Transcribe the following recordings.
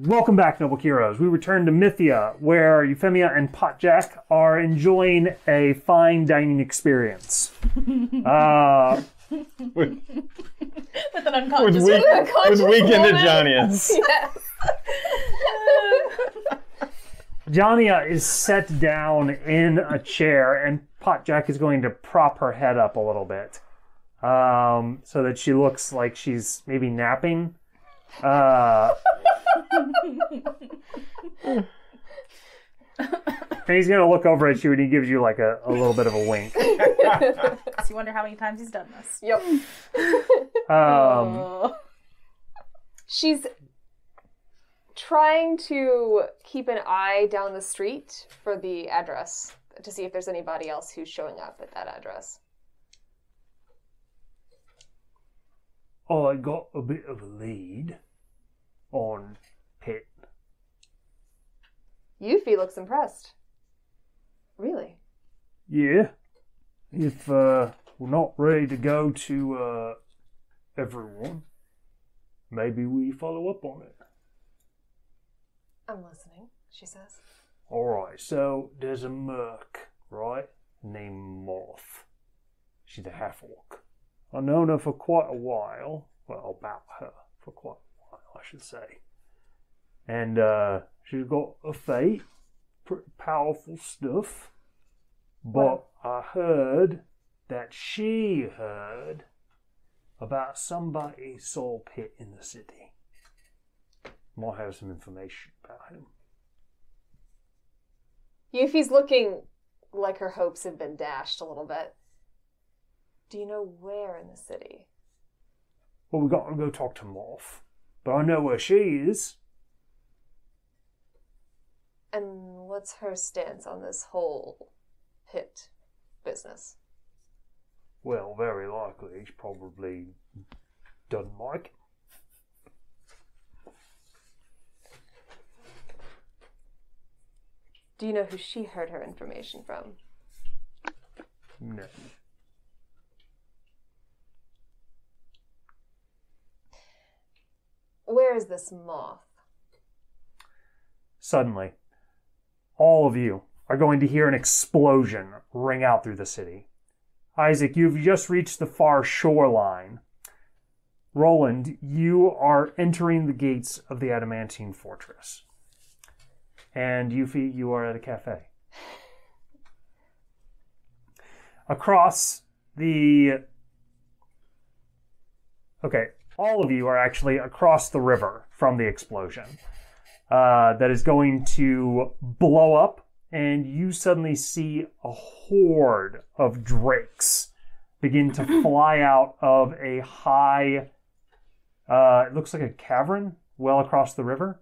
Welcome back, Noble Heroes. We return to Mythia, where Euphemia and Potjack are enjoying a fine dining experience. With an unconscious with weekend at Johnny's. Yes. Johnnia is set down in a chair, and Potjack is going to prop her head up a little bit so that she looks like she's maybe napping. And he's going to look over at you, and he gives you like a little bit of a wink. So you wonder how many times he's done this. Yep. She's trying to keep an eye down the street for the address to see if there's anybody else who's showing up at that address. I got a bit of a lead on Pitt. Yuffie looks impressed. Really? Yeah. If we're not ready to go to everyone, maybe we follow up on it. I'm listening, she says. Alright, so there's a merc, right? Named Moth. She's a half-orc. I've known her for quite a while. Well, about her for quite a while, I should say. And she's got a fate. Pretty powerful stuff. But I heard that she heard about somebody saw Pitt in the city. Might have some information about him. Yuffie's looking like her hopes have been dashed a little bit. Do you know where in the city? Well, we got to go talk to Moth. But I know where she is. And what's her stance on this whole Pitt business? Well, very likely she probably doesn't like it. Do you know who she heard her information from? No. Where is this Moth? Suddenly, all of you are going to hear an explosion ring out through the city. Isaac, you've just reached the far shoreline. Roland, you are entering the gates of the Adamantine Fortress. And Yuffie, you are at a cafe. Across the... Okay, all of you are actually across the river from the explosion. That is going to blow up, and you suddenly see a horde of drakes begin to fly out of a high, it looks like a cavern well across the river.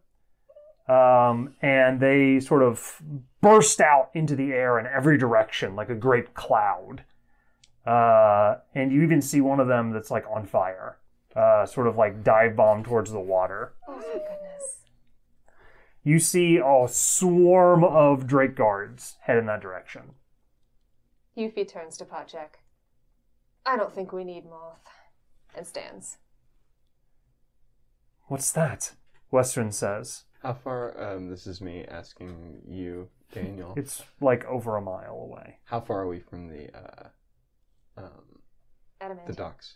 And they sort of burst out into the air in every direction like a great cloud. And you even see one of them that's like on fire, sort of like dive bomb towards the water. Oh, thank goodness. You see a swarm of Drake guards head in that direction. Yuffie turns to Potjack. I don't think we need Moth. And stands. What's that? Western says. How far, this is me asking you, Daniel. It's like over a mile away. How far are we from the docks?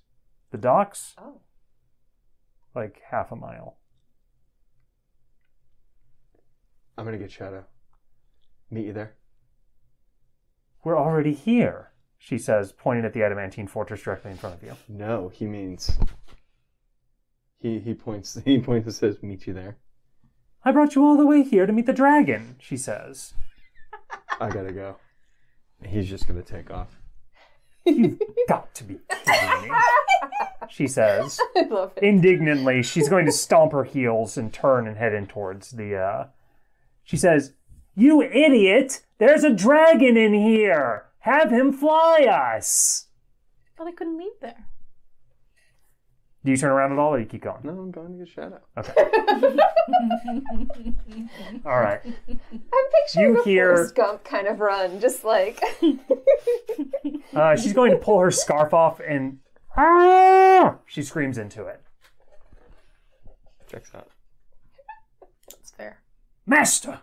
The docks? Oh. Like half a mile. I'm gonna get Shadow. Meet you there. We're already here, she says, pointing at the Adamantine Fortress directly in front of you. No, he means... He points and says, meet you there. I brought you all the way here to meet the dragon, she says. I gotta go. He's just gonna take off. You've got to be kidding me, she says. I love it. Indignantly, she's going to stomp her heels and turn and head in towards the, She says, "You idiot! There's a dragon in here! Have him fly us!" But I couldn't leave there. Do you turn around at all, or do you keep going? No, I'm going to get Shadow. Okay. All right. I'm picturing You a hear- Forrest Gump kind of run, just like... She's going to pull her scarf off and... Ah! She screams into it. Checks out. Master!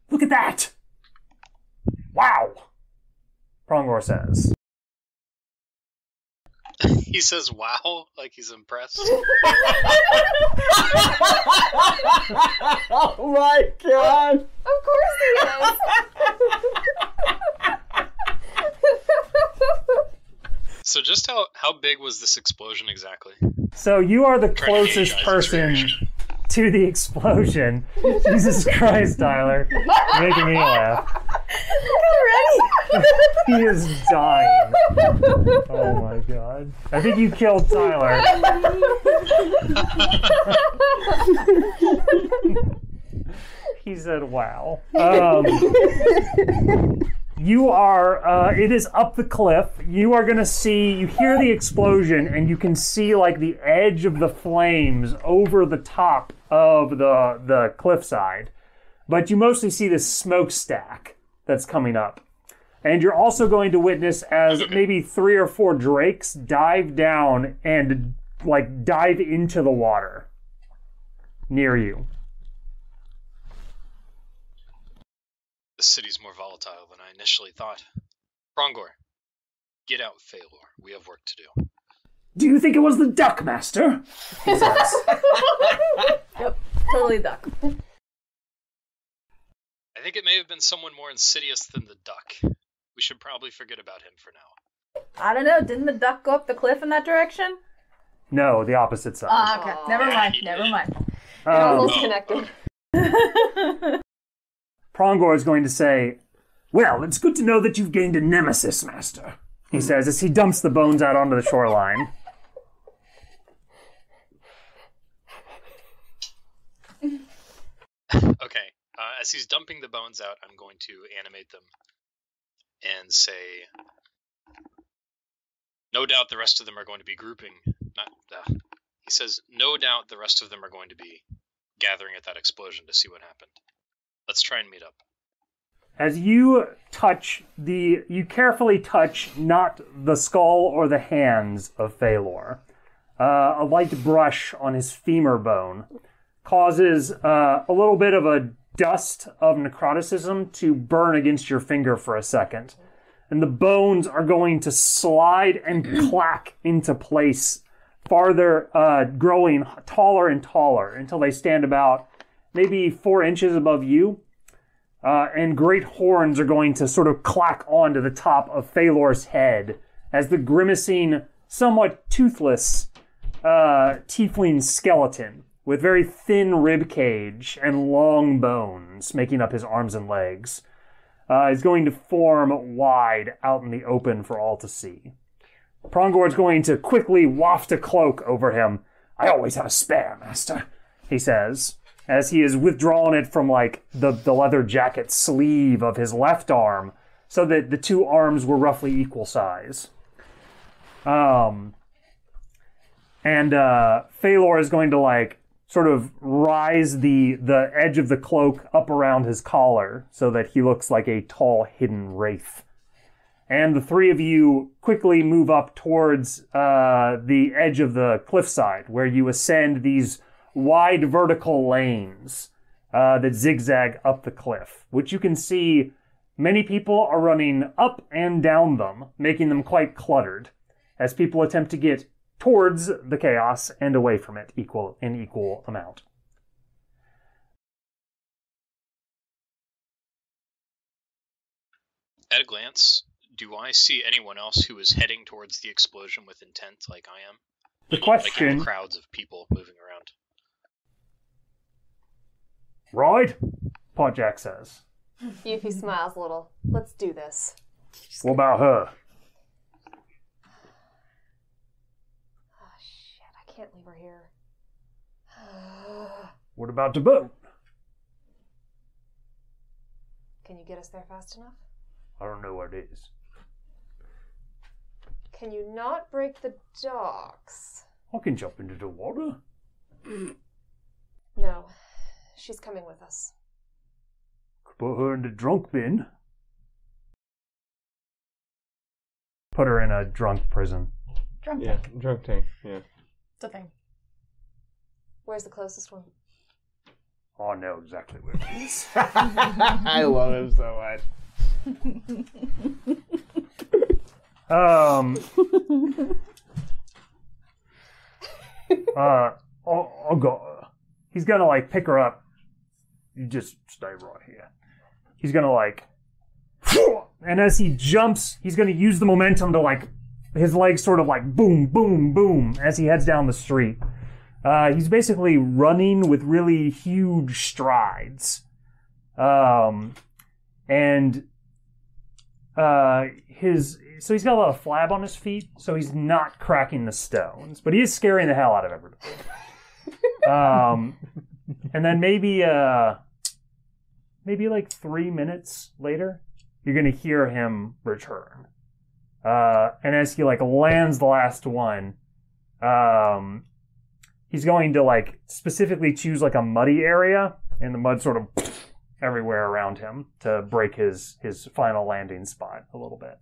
Look at that! Wow! Prongor says. He says wow, like he's impressed. Oh my god! Of course he is. So just how big was this explosion exactly? So you are the Trying to closest gauge his person reaction. to the explosion. Jesus Christ, Tyler. You're making me laugh. He is dying. Oh my god. I think you killed Tyler. He said, wow. You are, it is up the cliff. You are going to see, you hear the explosion, and you can see like the edge of the flames over the top of the cliffside. But you mostly see this smokestack that's coming up. And you're also going to witness as maybe 3 or 4 drakes dive down and like dive into the water near you. The city's more volatile than I initially thought. Prongor, get out, Phalor. We have work to do. Do you think it was the duck, Master? He says. Yep, totally duck. I think it may have been someone more insidious than the duck. We should probably forget about him for now. I don't know. Didn't the duck go up the cliff in that direction? No, the opposite side. Ah, okay. Never Yeah, mind. he Never did. mind. Almost Oh. connected. Prongor is going to say, well, it's good to know that you've gained a nemesis, Master. He says as he dumps the bones out onto the shoreline. Okay, as he's dumping the bones out, I'm going to animate them and say, no doubt the rest of them are going to be grouping. He says, no doubt the rest of them are going to be gathering at that explosion to see what happened. Let's try and meet up. As you you carefully touch not the skull or the hands of Phalor. A light brush on his femur bone causes a little bit of a dust of necroticism to burn against your finger for a second. And the bones are going to slide and clack into place, farther growing taller and taller until they stand about maybe 4 inches above you. And great horns are going to sort of clack onto the top of Phalor's head as the grimacing, somewhat toothless tiefling skeleton with very thin rib cage and long bones making up his arms and legs is going to form wide out in the open for all to see. Prongor is going to quickly waft a cloak over him. I always have a spare, Master, he says, as he is withdrawing it from like the leather jacket sleeve of his left arm so that the 2 arms were roughly equal size. And Phalor is going to like sort of rise the edge of the cloak up around his collar so that he looks like a tall hidden wraith. And the 3 of you quickly move up towards the edge of the cliffside where you ascend these wide vertical lanes that zigzag up the cliff, which you can see many people are running up and down them, making them quite cluttered as people attempt to get towards the chaos and away from it in equal amount. At a glance, do I see anyone else who is heading towards the explosion with intent like I am? The Like question, crowds of people moving around. right? Podjack says. Yuffie smiles a little. Let's do this. What about her? Oh, shit, I can't leave her here. What about the boat? Can you get us there fast enough? I don't know where it is. Can you not break the docks? I can jump into the water. No. She's coming with us. Could put her in the drunk bin. Put her in a drunk prison. Drunk Yeah, tank. drunk tank. Yeah. It's a thing. Where's the closest one? Oh, I know exactly where it is. I love him so much. I'll go. He's gonna like pick her up. You just stay right here. He's gonna like, and as he jumps, he's gonna use the momentum to like, his legs sort of like boom, boom, boom as he heads down the street. He's basically running with really huge strides. So he's got a lot of flab on his feet, so he's not cracking the stones, but he is scaring the hell out of everybody. And then maybe like 3 minutes later, you're gonna hear him return. And as he like lands the last one, he's going to like specifically choose like a muddy area, and the mud sort of everywhere around him to break his final landing spot a little bit.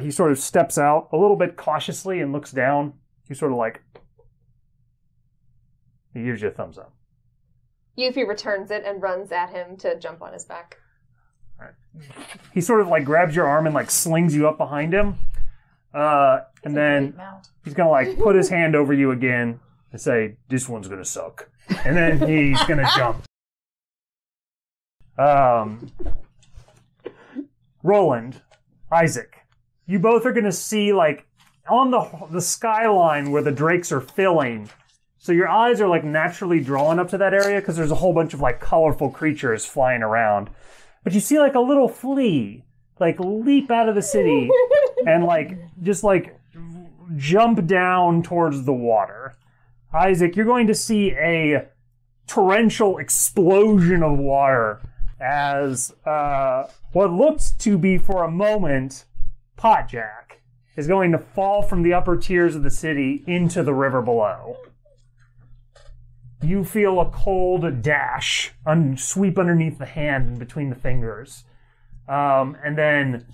He sort of steps out a little bit cautiously and looks down. He sort of like, he gives you a thumbs up. Yuffie returns it and runs at him to jump on his back. All right. He sort of like grabs your arm and like slings you up behind him. And then he's going to like put his hand over you again and say, this one's going to suck. And then he's going to jump. Roland, Isaac, you both are going to see like on the skyline where the drakes are filling. So your eyes are like naturally drawn up to that area because there's a whole bunch of like colorful creatures flying around. But you see like a little flea like leap out of the city and like just like jump down towards the water. Isaac, you're going to see a torrential explosion of water as what looks to be for a moment Potjack is going to fall from the upper tiers of the city into the river below. You feel a cold dash sweep underneath the hand and between the fingers. And then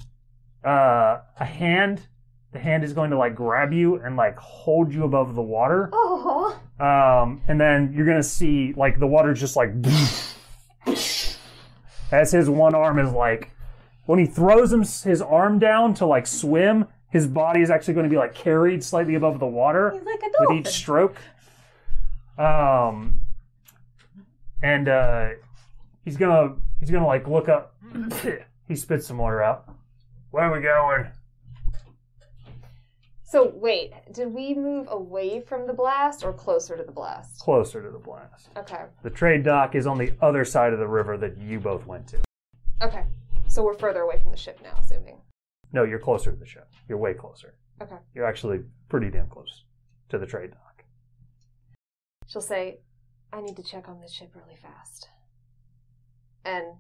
the hand is going to like grab you and like hold you above the water. Oh. And then you're going to see like the water just like as his one arm is like, when he throws his arm down to like swim, his body is actually going to be like carried slightly above the water. He's like a with dolphin. each stroke. He's gonna like look up. He spits some water out. Where are we going? So wait, did we move away from the blast or closer to the blast? Closer to the blast. Okay. The trade dock is on the other side of the river that you both went to. Okay. So we're further away from the ship now, assuming. No, you're closer to the ship. You're way closer. Okay. You're actually pretty damn close to the trade dock. She'll say, I need to check on this ship really fast. And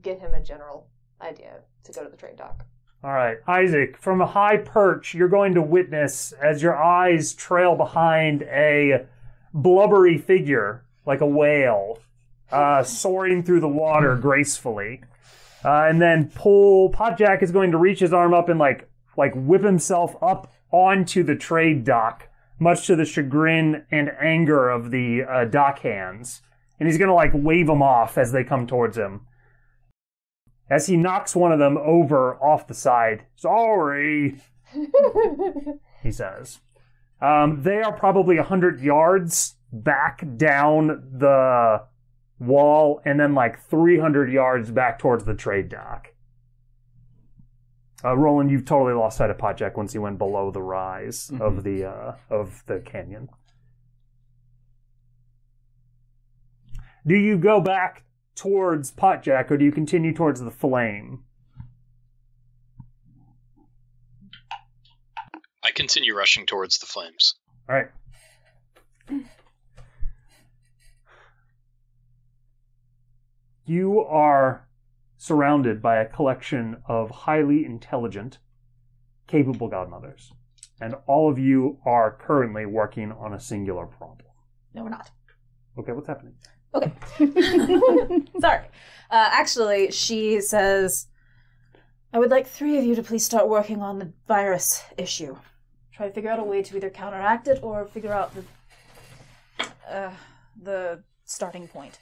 give him a general idea to go to the trade dock. All right, Isaac, from a high perch, you're going to witness as your eyes trail behind a blubbery figure, like a whale, soaring through the water gracefully. And then Potjack is going to reach his arm up and like whip himself up onto the trade dock, much to the chagrin and anger of the dock hands. And he's going to like wave them off as they come towards him. As he knocks one of them over off the side. Sorry, he says. They are probably 100 yards back down the wall and then like 300 yards back towards the trade dock. Roland, you've totally lost sight of Potjack once he went below the rise of the canyon. Do you go back towards Potjack, or do you continue towards the flame? I continue rushing towards the flames. All right. You are surrounded by a collection of highly intelligent, capable godmothers, and all of you are currently working on a singular problem. No, we're not. Okay, what's happening? Okay. Sorry. Actually, she says, I would like 3 of you to please start working on the virus issue. Try to figure out a way to either counteract it or figure out the starting point.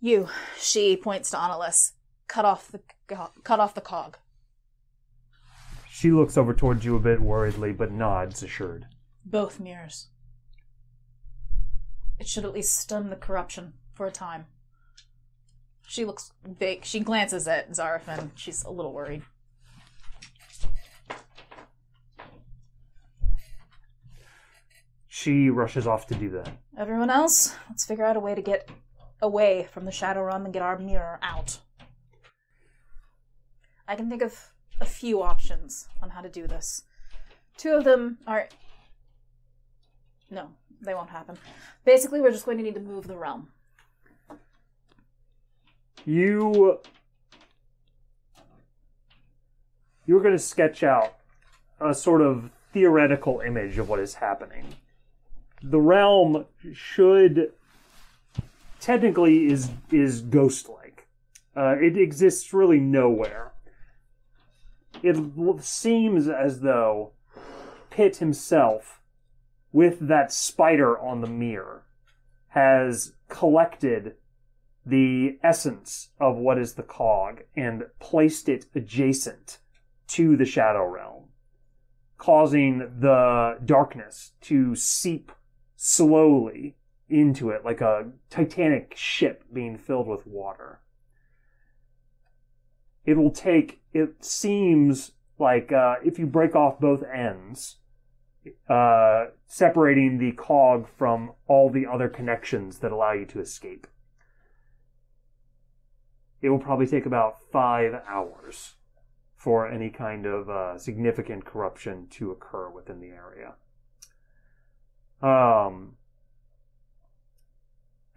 You, she points to Annalise. Cut off the cog. She looks over towards you a bit worriedly, but nods assured. Both mirrors. It should at least stun the corruption for a time. She looks big. She glances at Zarafin. She's a little worried. She rushes off to do that. Everyone else, let's figure out a way to get away from the Shadow Realm and get our mirror out. I can think of a few options on how to do this. Two of them are... No, they won't happen. Basically, we're just going to need to move the realm. You're going to sketch out a sort of theoretical image of what is happening. The realm should... technically is ghost-like. It exists really nowhere. It seems as though Pitt himself, with that spider on the mirror, has collected the essence of what is the cog and placed it adjacent to the Shadow Realm, causing the darkness to seep slowly into it like a titanic ship being filled with water. It seems like if you break off both ends, separating the cog from all the other connections that allow you to escape. It will probably take about 5 hours for any kind of significant corruption to occur within the area.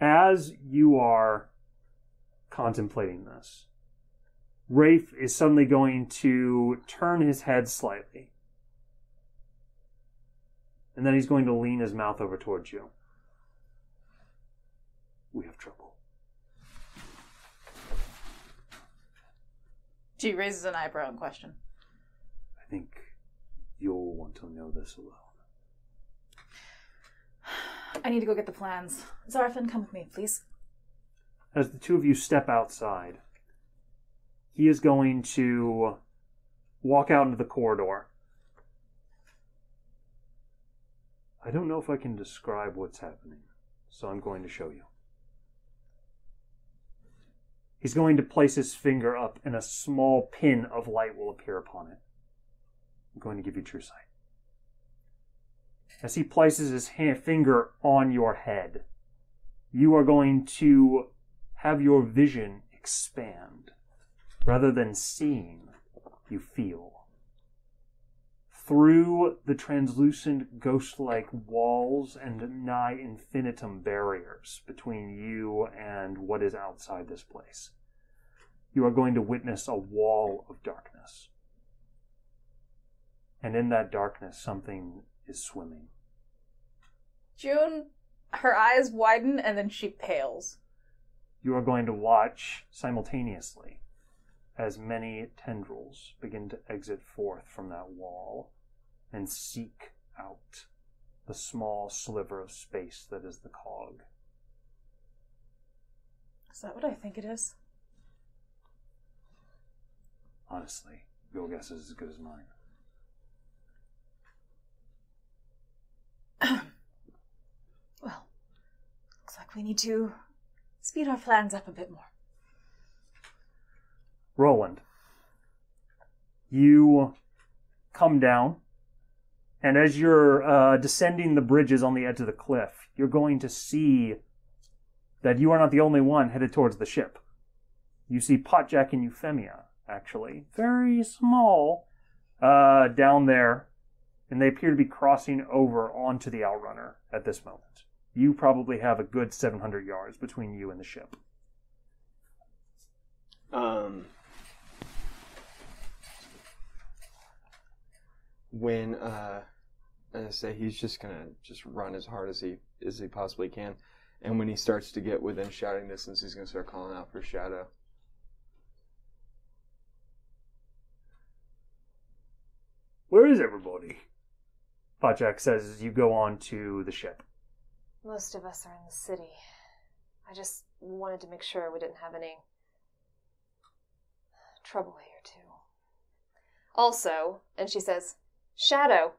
As you are contemplating this, Rafe is suddenly going to turn his head slightly. And then he's going to lean his mouth over towards you. We have trouble. She raises an eyebrow in question. I think you'll want to know this alone. I need to go get the plans. Zarafin, come with me, please. As the two of you step outside, he is going to walk out into the corridor. I don't know if I can describe what's happening, so I'm going to show you. He's going to place his finger up, and a small pin of light will appear upon it. I'm going to give you true sight. As he places his finger on your head, you are going to have your vision expand. Rather than seeing, you feel. Through the translucent ghost-like walls and nigh infinitum barriers between you and what is outside this place, you are going to witness a wall of darkness. And in that darkness, something is swimming. June, her eyes widen and then she pales. You are going to watch simultaneously as many tendrils begin to exit forth from that wall and seek out the small sliver of space that is the cog. Is that what I think it is? Honestly, your guess is as good as mine. Well, looks like we need to speed our plans up a bit more. Roland, you come down, and as you're descending the bridges on the edge of the cliff, you're going to see that you are not the only one headed towards the ship. You see Potjack and Euphemia, actually, very small, down there, and they appear to be crossing over onto the Outrunner at this moment. You probably have a good 700 yards between you and the ship. When I say he's just gonna run as hard as he possibly can, and when he starts to get within shouting distance, he's gonna start calling out for Shadow. Where is everybody? Potjack says as you go on to the ship. Most of us are in the city. I just wanted to make sure we didn't have any trouble here, too. Also, and she says, Shadow.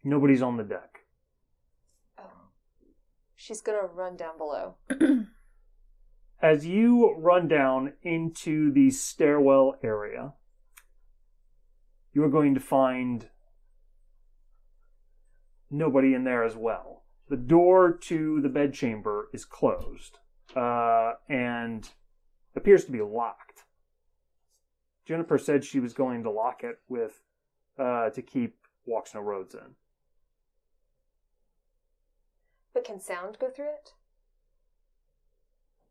Nobody's on the deck. Oh. She's gonna run down below. As you run down into the stairwell area, you are going to find nobody in there as well. The door to the bedchamber is closed, and appears to be locked. Juniper said she was going to lock it with to keep Walks No Roads in. But can sound go through it?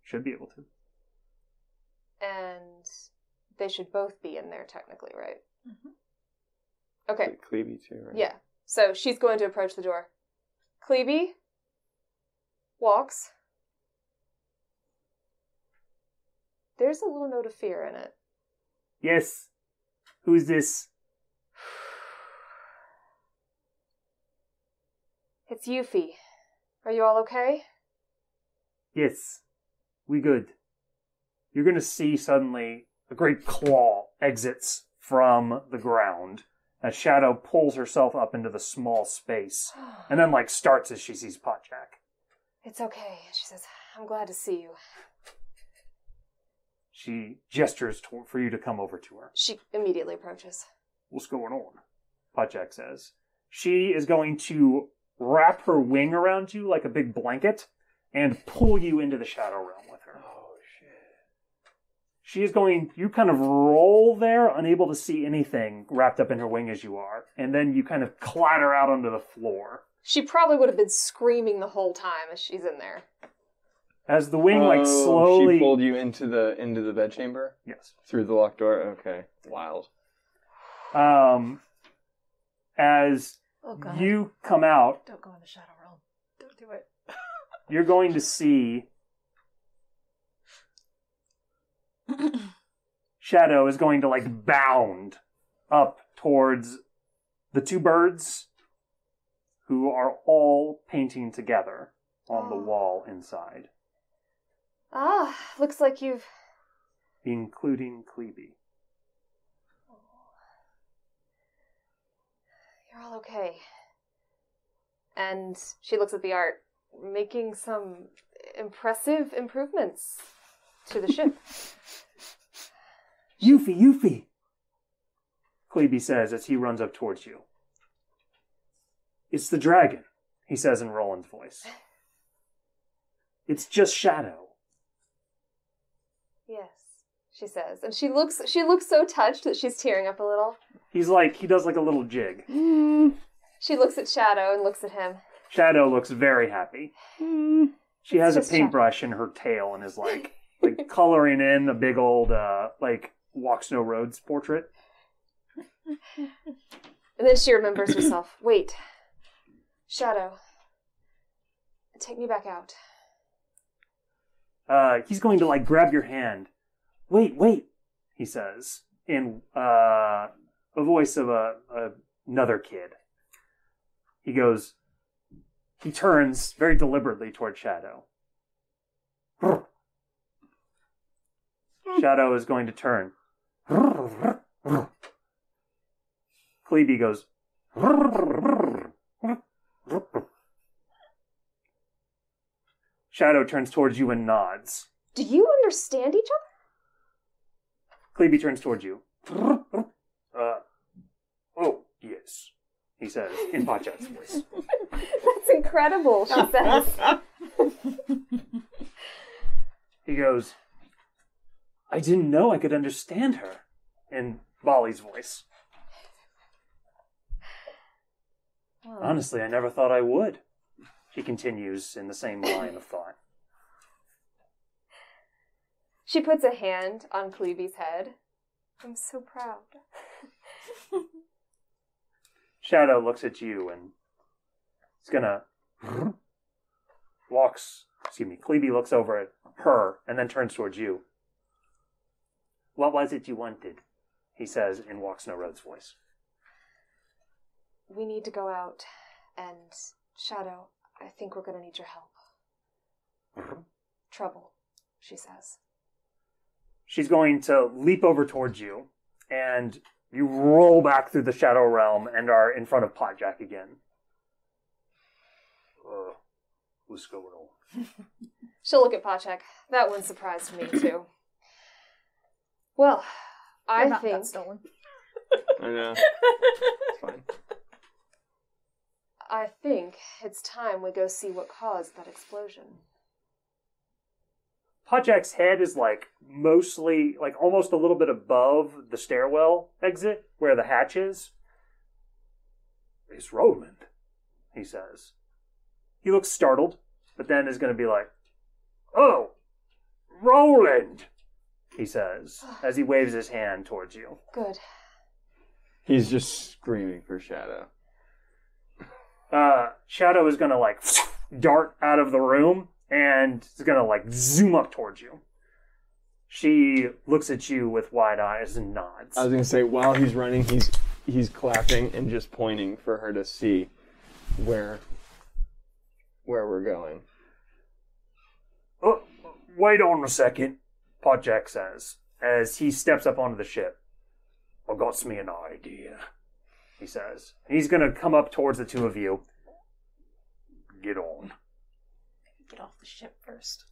Should be able to. And they should both be in there technically, right? Mm-hmm. Okay. Cleavy too, right? Yeah. So she's going to approach the door. Cleavy walks. There's a little note of fear in it. Yes. Who's this? It's Yuffie. Are you all okay? Yes. We good. You're going to see suddenly a great claw exits from the ground as Shadow pulls herself up into the small space and then starts as she sees Potjack. It's okay. She says, I'm glad to see you. She gestures for you to come over to her. She immediately approaches. What's going on? Potjack says. She is going to wrap her wing around you like a big blanket and pull you into the Shadow Realm with her. Oh, shit. She is going, you kind of roll there, unable to see anything wrapped up in her wing as you are, and then you kind of clatter out onto the floor. She probably would have been screaming the whole time as she's in there. As the wing slowly... She pulled you into the bedchamber? Yes. Through the locked door? Okay. Wild. As Oh, God. you come out, Don't go in the Shadow Realm. Don't do it. you're going to see Shadow is going to bound up towards the two birds who are all painting together on the wall inside, Ah, looks like you've... including Cleavy. You're all okay. And she looks at the art, making some impressive improvements to the ship. Yuffie! Cleavy says as he runs up towards you. It's the dragon, he says in Roland's voice. It's just Shadow. Yes, she says. And she looks so touched that she's tearing up a little. He does a little jig. She looks at Shadow and looks at him. Shadow looks very happy. She has a just paintbrush in her tail and is coloring in a big old, Walks No Roads portrait. And then she remembers herself. Wait. Shadow. Take me back out. He's going to grab your hand. Wait, he says in a voice of another kid. He turns very deliberately toward Shadow. Shadow is going to turn. Cleavy goes. Shadow turns towards you and nods. Do you understand each other? Cleavy turns towards you. Oh, yes, he says in Potjack's voice. That's incredible, she says. He goes, I didn't know I could understand her, in Volley's voice. Honestly, I never thought I would, she continues in the same line of thought. She puts a hand on Cleavy's head. I'm so proud. Shadow looks at you and is gonna Cleavy looks over at her and then turns towards you. What was it you wanted? He says in Walks No Roads voice. We need to go out And Shadow, I think we're gonna need your help. Trouble, she says. She's going to leap over towards you, and you roll back through the Shadow Realm and are in front of Potjack again. What's going on? She'll look at Potchak. That one surprised me, too. Well, I think... Got stolen. I know. It's fine. I think it's time we go see what caused that explosion. Potjack's head is mostly, almost a little bit above the stairwell exit where the hatch is. It's Roland, he says. He looks startled, but then is going to be like, "Oh, Roland," he says, as he waves his hand towards you. Good. He's just screaming for Shadow. Shadow is going to, dart out of the room, and is going to, zoom up towards you. She looks at you with wide eyes and nods. I was going to say, while he's running, he's clapping and just pointing for her to see where we're going. Oh, wait on a second, Potjack says, as he steps up onto the ship. I got me an idea, he says. He's going to come up towards the two of you. Get on. Get off the ship first.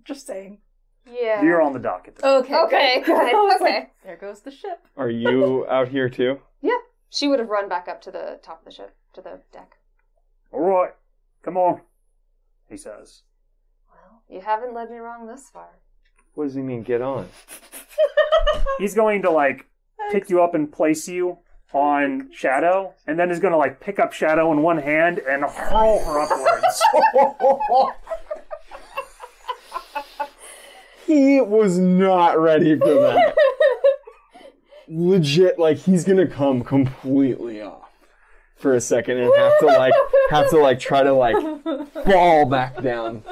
Just saying. Yeah. You're on the dock at the Okay, good. Okay. There goes the ship. Are you out here too? Yeah. She would have run back up to the top of the ship, to the deck. All right, come on, he says. Well, you haven't led me wrong this far. What does he mean, get on? He's going to, pick you up and place you on Shadow, and then is going to, pick up Shadow in one hand and hurl her upwards. He was not ready for that. Legit, he's gonna come completely off for a second and have to try to fall back down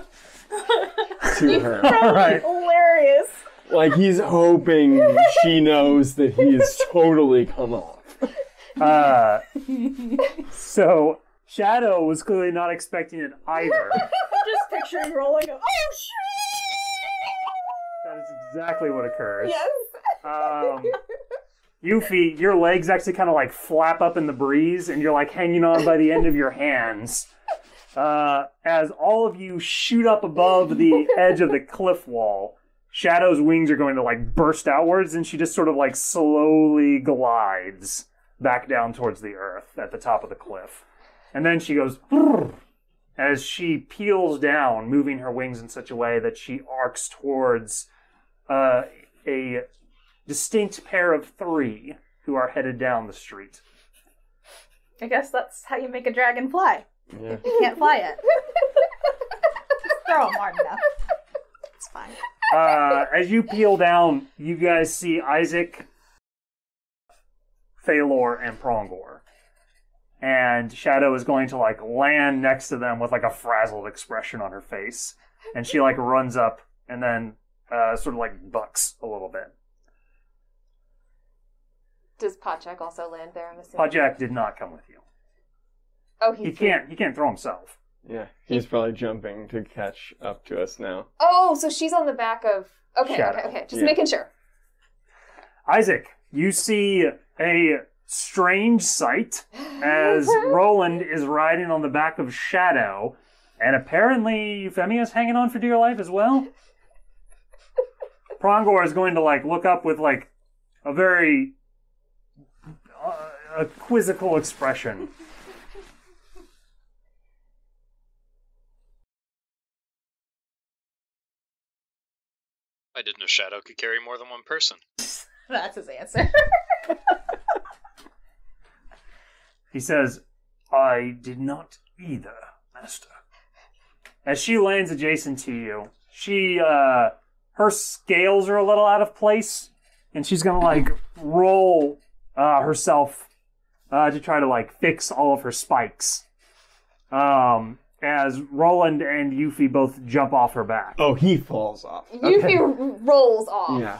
to her. Right. Hilarious. He's hoping she knows that he's totally come off. So Shadow was clearly not expecting it either. Just picturing rolling up. Oh, shit! That is exactly what occurs. Yes. Yuffie, your legs actually kind of flap up in the breeze, and you're hanging on by the end of your hands. As all of you shoot up above the edge of the cliff wall, Shadow's wings are going to burst outwards, and she just sort of slowly glides back down towards the earth at the top of the cliff. And then she goes as she peels down, moving her wings in such a way that she arcs towards a distinct pair of three who are headed down the street. I guess that's how you make a dragon fly. Yeah. You can't fly it. Just throw them hard enough. It's fine. As you peel down, you guys see Isaac, Thalor, and Prongor. And Shadow is going to land next to them with a frazzled expression on her face. And she runs up and then sort of bucks a little bit. Does Potchak also land there, I'm assuming? Potjack did not come with you. Oh, He can't throw himself. Yeah, he's probably jumping to catch up to us now. Oh, so she's on the back of... Okay, Shadow. okay. Just making sure. Isaac, you see a strange sight as Roland is riding on the back of Shadow, and apparently Euphemia's hanging on for dear life as well. Prongor is going to look up with a very a quizzical expression. I didn't know Shadow could carry more than one person. That's his answer. He says, I did not either, master. As she lands adjacent to you, she, her scales are a little out of place, and she's gonna, roll herself to try to, fix all of her spikes. As Roland and Yuffie both jump off her back. Oh, he falls off. Yuffie rolls off. Yeah.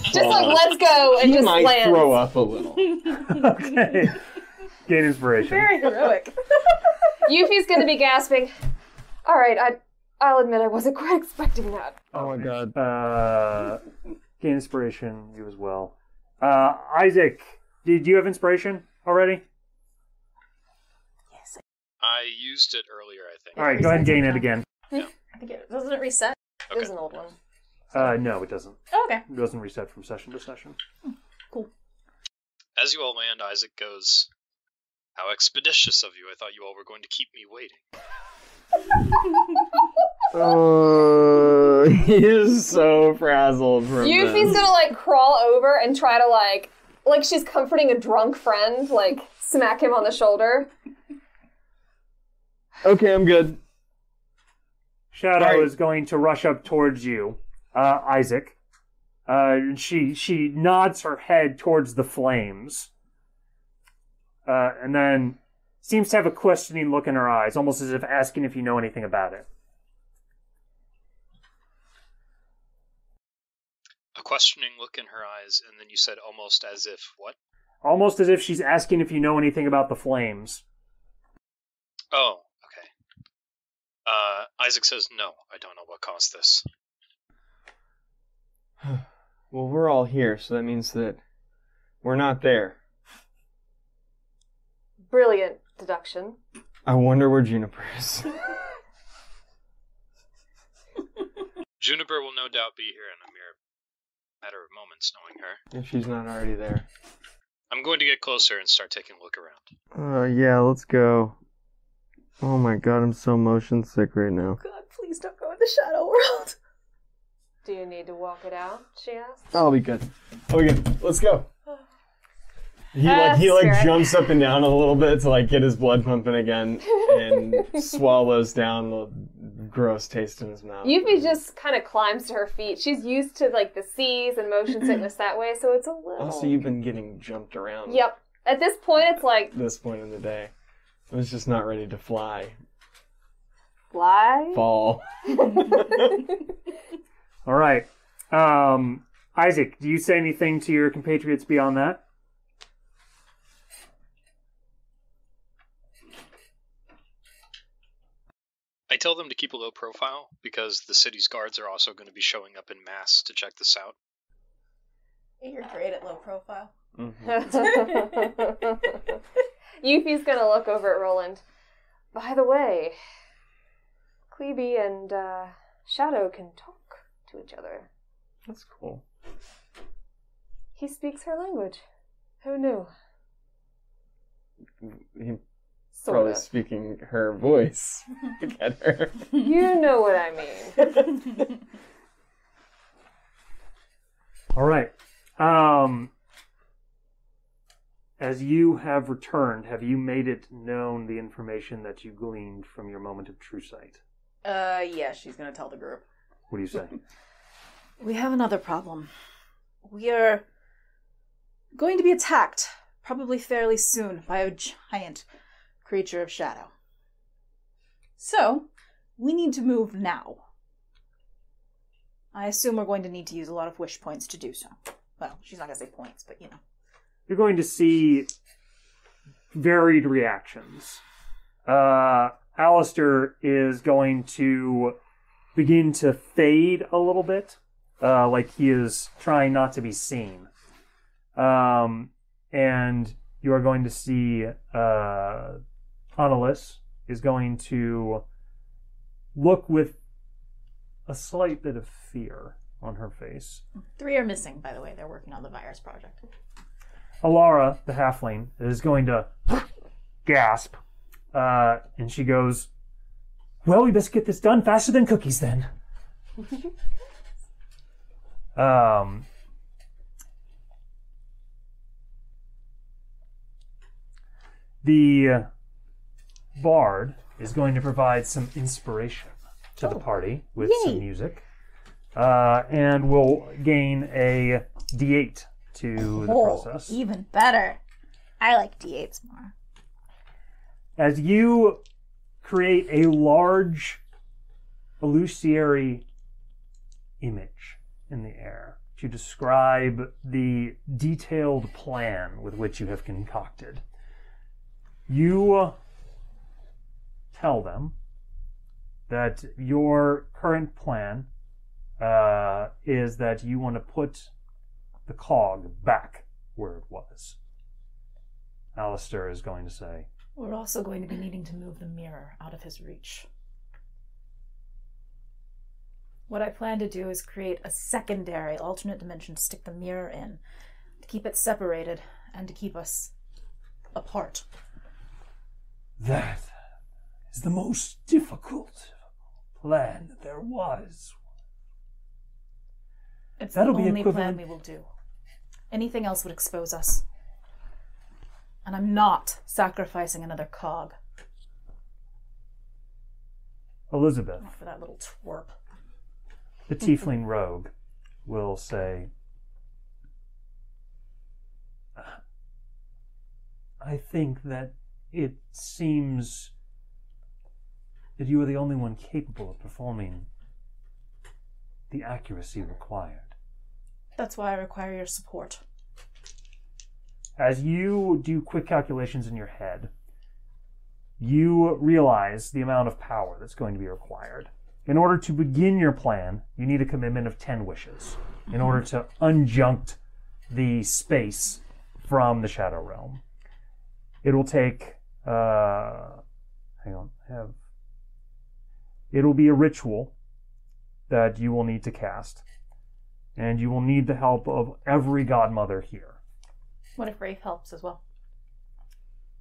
Just let's go, and he just might lands. throw up a little. Okay. Gain inspiration. Very heroic. Yuffie's gonna be gasping. All right, I'll admit I wasn't quite expecting that. Oh my god. Gain inspiration, you as well. Isaac, did you have inspiration already? Yes. I used it earlier, I think. All right, go ahead and gain it again. I think doesn't it reset? It was an old one. No, it doesn't. Oh, okay. It doesn't reset from session to session. Cool. As you all land, Isaac goes, "How expeditious of you. I thought you all were going to keep me waiting." Oh, he is so frazzled from Yuffie's this. gonna like crawl over and try to like she's comforting a drunk friend, like smack him on the shoulder. Okay, I'm good. Shadow Right. is going to rush up towards you, Isaac. She nods her head towards the flames, and then seems to have a questioning look in her eyes, almost as if asking if you know anything about it. A questioning look in her eyes, and then you said almost as if, what? Almost as if she's asking if you know anything about the flames. Oh, okay. Isaac says, "No, I don't know what caused this." Well, we're all here, so that means that we're not there. Brilliant deduction. I wonder where Juniper is. Juniper will no doubt be here in a mere matter of moments, knowing her. If she's not already there. I'm going to get closer and start taking a look around. Yeah, let's go. Oh my god, I'm so motion sick right now. God, please don't go in the shadow world. Do you need to walk it out? She asked. I'll be good. Let's go. He Spirit. jumps up and down a little bit to like get his blood pumping again and swallows down the gross taste in his mouth. Yuffie just kind of climbs to her feet. She's used to like the seas and motion sickness that way, so it's a little. Also, you've been getting jumped around. Yep. At this point, it's like This point in the day, I was just not ready to fly. fly. Fall. All right. Isaac, do you say anything to your compatriots beyond that? I tell them to keep a low profile, because the city's guards are also going to be showing up in mass to check this out. You're great at low profile. Yuffie's gonna look over at Roland. By the way, Klebe and Shadow can talk to each other. That's cool. He speaks her language. Who knew? He's Sort probably of. speaking her voice. Look at her. You know what I mean. All right. As you have returned, have you made it known the information that you gleaned from your moment of true sight? Yeah, she's gonna tell the group. What do you say? We have another problem. We are going to be attacked, probably fairly soon, by a giant creature of shadow. So, we need to move now. I assume we're going to need to use a lot of wish points to do so. Well, she's not going to say points, but you know. You're going to see varied reactions. Alistair is going to begin to fade a little bit, like he is trying not to be seen. And you are going to see Annalise is going to look with a slight bit of fear on her face. 3 are missing, by the way. They're working on the virus project. Alara, the halfling, is going to gasp, and she goes, "Well, we best get this done faster than cookies, then." The bard is going to provide some inspiration to the party with some music, and will gain a D8 to the process. Even better. I like D8s more. As you create a large illusory image in the air to describe the detailed plan with which you have concocted, you tell them that your current plan is that you want to put the cog back where it was. Alistair is going to say, We're also going to be needing to move the mirror out of his reach. What I plan to do is create a secondary alternate dimension to stick the mirror in, to keep it separated and to keep us apart. that is the most difficult plan that there was. It's That'll the be only equivalent- plan we will do. Anything else would expose us. And I'm not sacrificing another cog. Elizabeth, Not for that little twerp. the tiefling rogue, will say, I think that it seems that you are the only one capable of performing the accuracy required. That's why I require your support. As you do quick calculations in your head, you realize the amount of power that's going to be required. In order to begin your plan, you need a commitment of 10 wishes in order to unjunct the space from the Shadow Realm. It will take, it'll be a ritual that you will need to cast, and you will need the help of every godmother here. What if Rafe helps as well?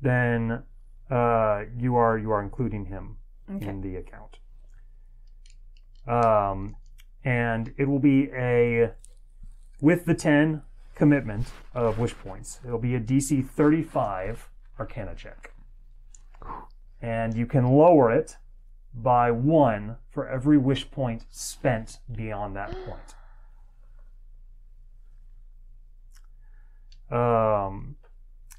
Then you are including him Okay. in the account. And it will be with the 10 commitment of wish points, it'll be a DC 35 Arcana check. And you can lower it by 1 for every wish point spent beyond that point.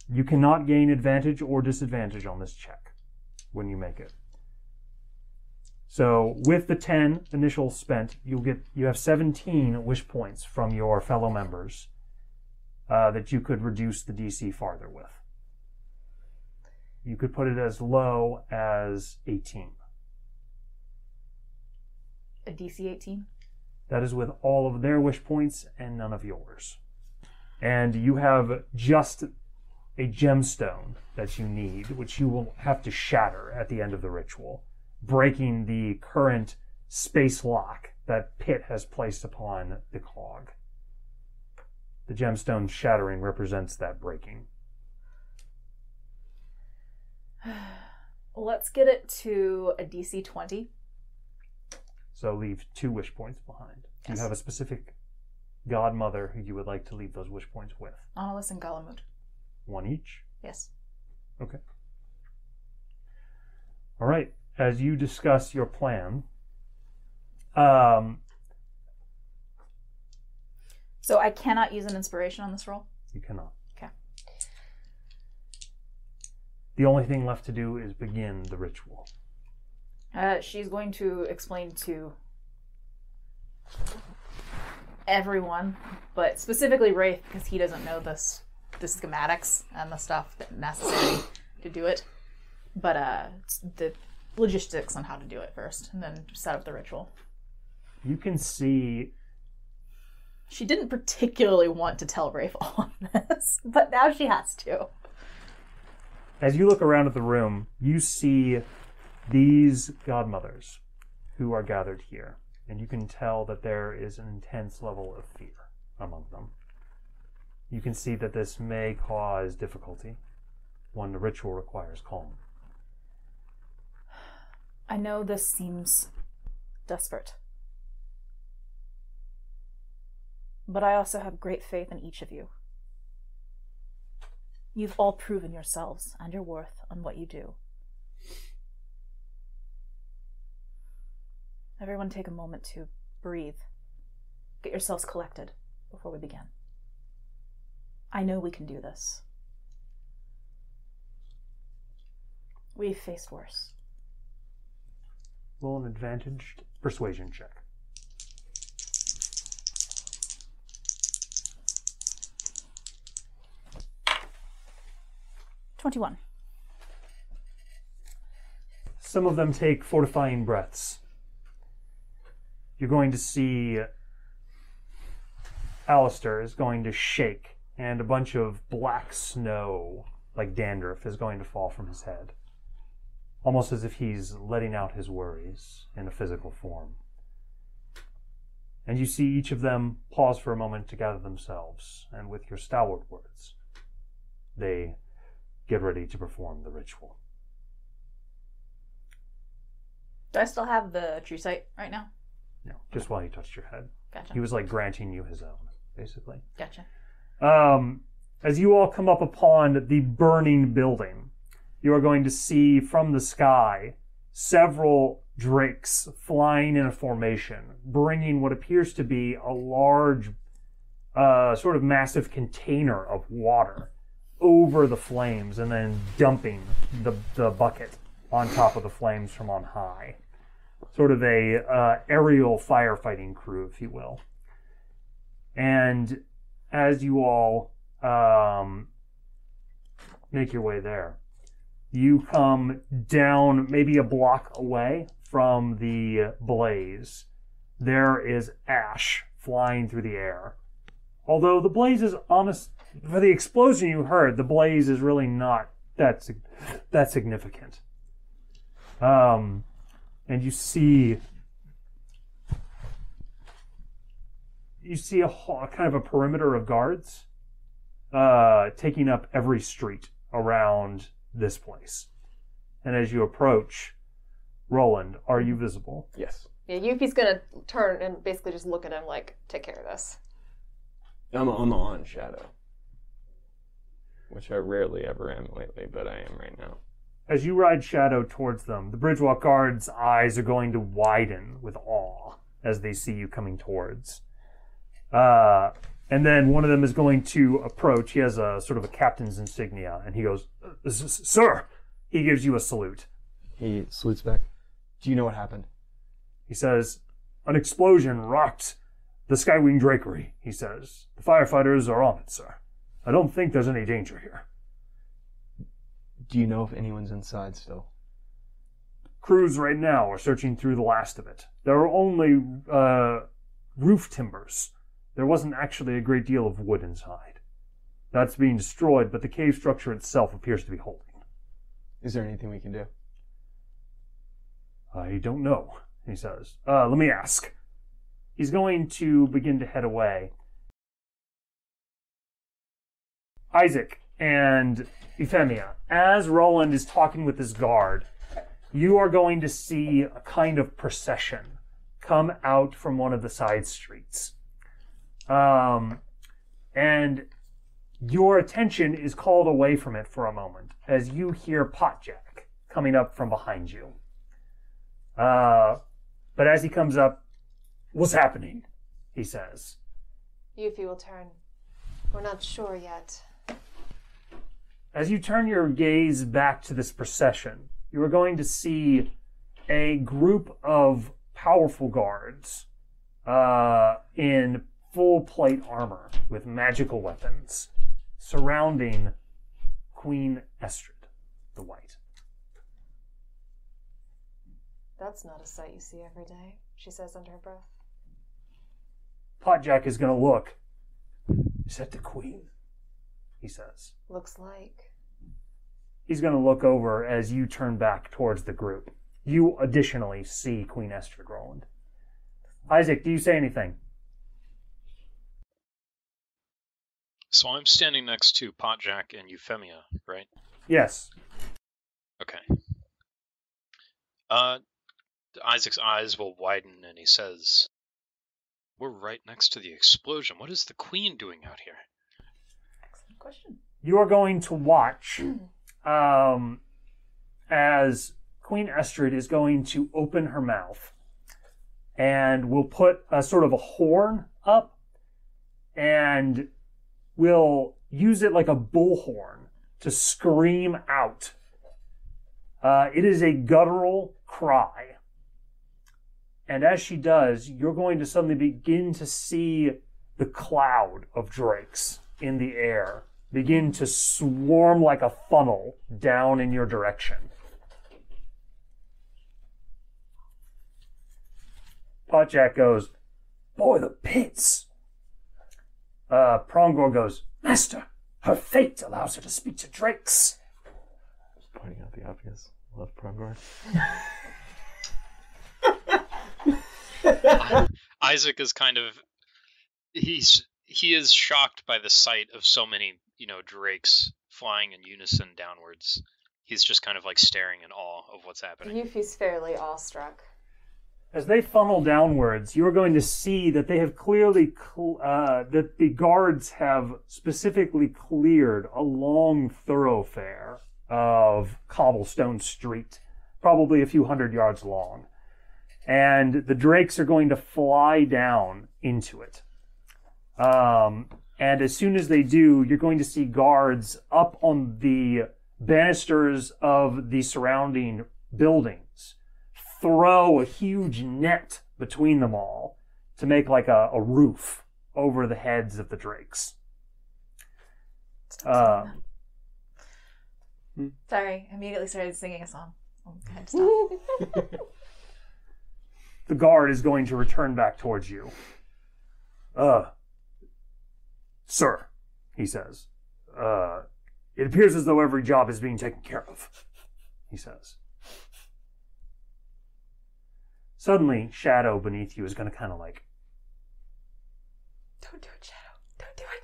You cannot gain advantage or disadvantage on this check when you make it. So with the 10 initial spent, you have 17 wish points from your fellow members that you could reduce the DC farther with. You could put it as low as 18. A DC 18? That is with all of their wish points and none of yours. And you have just a gemstone that you need, which you will have to shatter at the end of the ritual, breaking the current space lock that Pitt has placed upon the cog. The gemstone shattering represents that breaking. Let's get it to a DC 20. So leave 2 wish points behind. Yes. You have a specific godmother who you would like to leave those wish points with. Annalise and Galamud. 1 each? Yes. Okay. All right. As you discuss your plan, So I cannot use an inspiration on this roll? you cannot. Okay. The only thing left to do is begin the ritual. She's going to explain to everyone, but specifically Wraith, because he doesn't know the schematics and the stuff that necessary to do it. But the logistics on how to do it first, and then set up the ritual. You can see She didn't particularly want to tell Wraith all of this, but now she has to. as you look around at the room, you see these godmothers who are gathered here, and you can tell that there is an intense level of fear among them. You can see that this may cause difficulty when the ritual requires calm. I know this seems desperate, but I also have great faith in each of you. You've all proven yourselves and your worth on what you do. Everyone take a moment to breathe. Get yourselves collected before we begin. I know we can do this. We've faced worse. Roll an advantaged persuasion check. 21. some of them take fortifying breaths. You're going to see Alistair is going to shake, and a bunch of black snow, like dandruff, is going to fall from his head. Almost as if he's letting out his worries in a physical form. And you see each of them pause for a moment to gather themselves, and with your stalwart words, they get ready to perform the ritual. Do I still have the true sight right now? No, just while he touched your head. Gotcha. He was like granting you his own, basically. Gotcha. As you all come up upon the burning building, you are going to see from the sky several drakes flying in a formation, bringing what appears to be a large, sort of massive container of water over the flames and then dumping the bucket on top of the flames from on high. Sort of a aerial firefighting crew, if you will. And as you all make your way there, you come down maybe a block away from the blaze. There is ash flying through the air. Although the blaze is honest, for the explosion you heard, the blaze is really not that significant. And you see a kind of a perimeter of guards taking up every street around this place. And as you approach, Roland, are you visible? Yes. Yeah, Yuffie's gonna turn and basically just look at him like, take care of this. I'm on Shadow. Which I rarely ever am lately, but I am right now. As you ride Shadow towards them, the Bridgewalk guards' eyes are going to widen with awe as they see you coming towards. And then one of them is going to approach. He has a sort of a captain's insignia, and he goes, "Sir!" He gives you a salute. He salutes back. Do you know what happened? He says, "An explosion rocked the Skywing Drakery," he says. "The firefighters are on it, sir. I don't think there's any danger here." Do you know if anyone's inside still? Crews right now are searching through the last of it. There are only roof timbers. There wasn't actually a great deal of wood inside. That's being destroyed, but the cave structure itself appears to be holding. Is there anything we can do? I don't know, he says. Let me ask. He's going to begin to head away. Isaac and Euphemia, as Roland is talking with his guard, you are going to see a kind of procession come out from one of the side streets. And your attention is called away from it for a moment as you hear Potjack coming up from behind you. But as he comes up, "What's happening?" he says. Yuffie will turn. We're not sure yet. As you turn your gaze back to this procession, you are going to see a group of powerful guards in full plate armor with magical weapons surrounding Queen Estrid the White. That's not a sight you see every day, she says under her breath. Potjack is going to look. "Is that the Queen?" he says. Looks like. He's going to look over as you turn back towards the group. You additionally see Queen Estrid, Roland. Isaac, do you say anything? So I'm standing next to Potjack and Euphemia, right? Yes. Okay. Isaac's eyes will widen and he says, "We're right next to the explosion. What is the Queen doing out here?" Excellent question. You are going to watch as Queen Estrid is going to open her mouth and will put a sort of a horn up and will use it like a bullhorn to scream out. It is a guttural cry. And as she does, you're going to suddenly begin to see the cloud of drakes in the air begin to swarm like a funnel down in your direction. Potjack goes, "Boy, the pits." Prongor goes, "Master, her fate allows her to speak to drakes." Just pointing out the obvious. Love Prongor. Isaac is kind of he is shocked by the sight of so many, drakes flying in unison downwards. He's just kind of like staring in awe of what's happening. Yuffie's fairly awestruck. As they funnel downwards, you are going to see that they have clearly, that the guards have specifically cleared a long thoroughfare of cobblestone street, probably a few hundred yards long. And the drakes are going to fly down into it. And as soon as they do, you're going to see guards up on the banisters of the surrounding buildings throw a huge net between them all to make like a roof over the heads of the drakes. Sorry, immediately started singing a song. Oh, I had to stop. The guard is going to return back towards you. Sir, he says, it appears as though every job is being taken care of, he says. Suddenly, Shadow beneath you is going to kind of like... Don't do it, Shadow. Don't do it.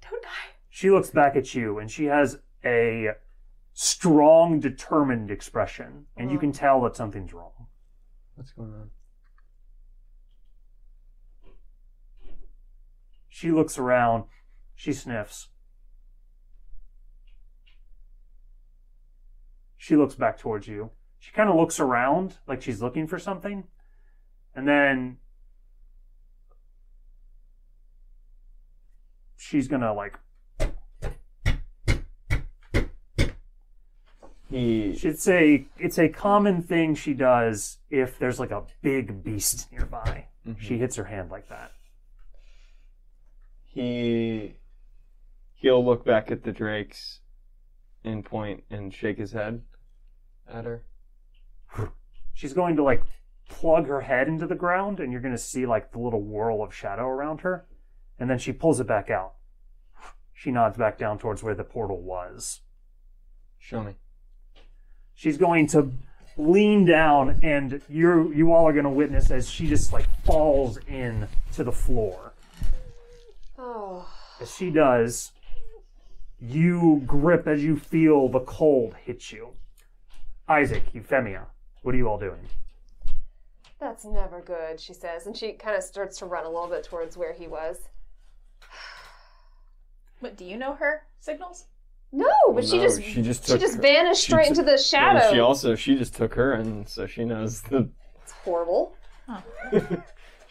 Don't die. She looks back at you, and she has a strong, determined expression, and you can tell that something's wrong. What's going on? She looks around. She sniffs. She looks back towards you. She kind of looks around like she's looking for something. And then she's going to like... It's a common thing she does if there's like a big beast nearby. Mm-hmm. She hits her hand like that. He'll look back at the drakes and point and shake his head at her. She's going to like plug her head into the ground, and you're going to see like the little whirl of shadow around her, and then she pulls it back out. She nods back down towards where the portal was. Show me. She's going to lean down, and you all are going to witness as she just like falls in to the floor. Oh. As she does, you grip as you feel the cold hit you. Isaac, Euphemia, what are you all doing? That's never good, she says, and she kind of starts to run a little bit towards where he was. What, do you know her signals? No, but she just vanished straight into the shadow. Well, she just took her, and so she knows the... It's horrible. Huh.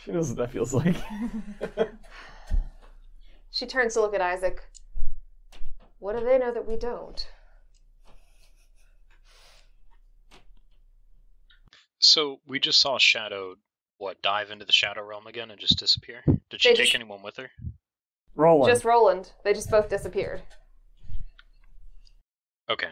She knows what that feels like. She turns to look at Isaac. What do they know that we don't? So we just saw Shadow, dive into the Shadow Realm again and just disappear? Did she take anyone with her? Roland. Just Roland. They just both disappeared. Okay.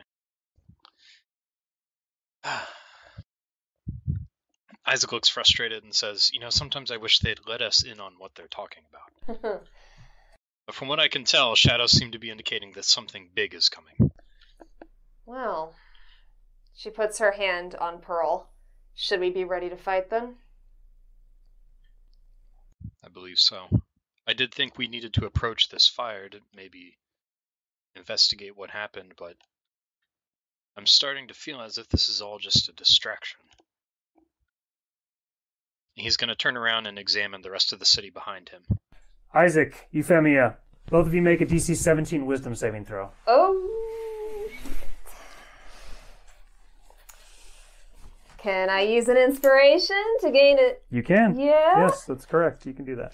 Isaac looks frustrated and says, sometimes I wish they'd let us in on what they're talking about. But from what I can tell, shadows seem to be indicating that something big is coming. Well, she puts her hand on Pearl. Should we be ready to fight then? I believe so. I did think we needed to approach this fire to maybe investigate what happened, but I'm starting to feel as if this is all just a distraction. He's going to turn around and examine the rest of the city behind him. Isaac, Euphemia, both of you make a DC 17 wisdom saving throw. Oh. Can I use an inspiration to gain it? You can. Yeah? Yes, that's correct. You can do that.